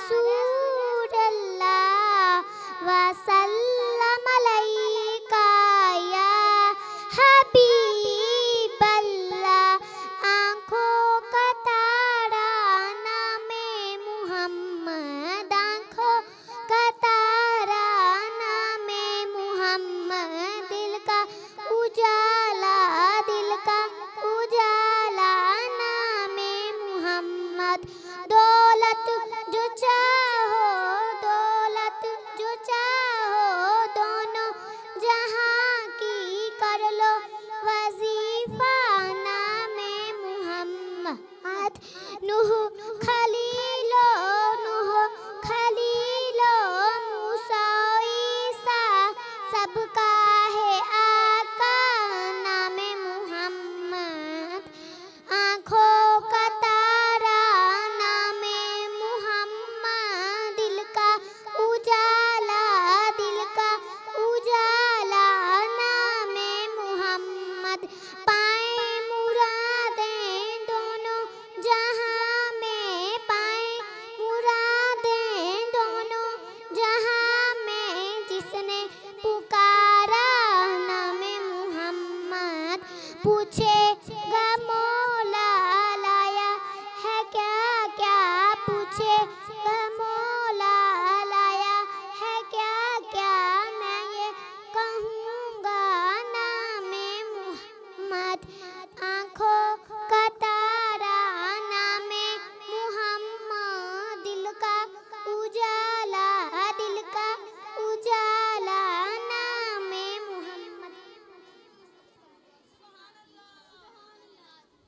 रसूलल्लाह वसल्लम अलैका या हबीबल्लाह। आँखों का तारा नामे मुहम्मद, आँखों का तारा नामे मुहम्मद। दिल का उजाला, दिल का उजाला नामे मुहम्मद। दौलत जो चाहो, दौलत जो चाहो, दोनों जहां की कर लो वजीफा नामे मुहम्मद। नूह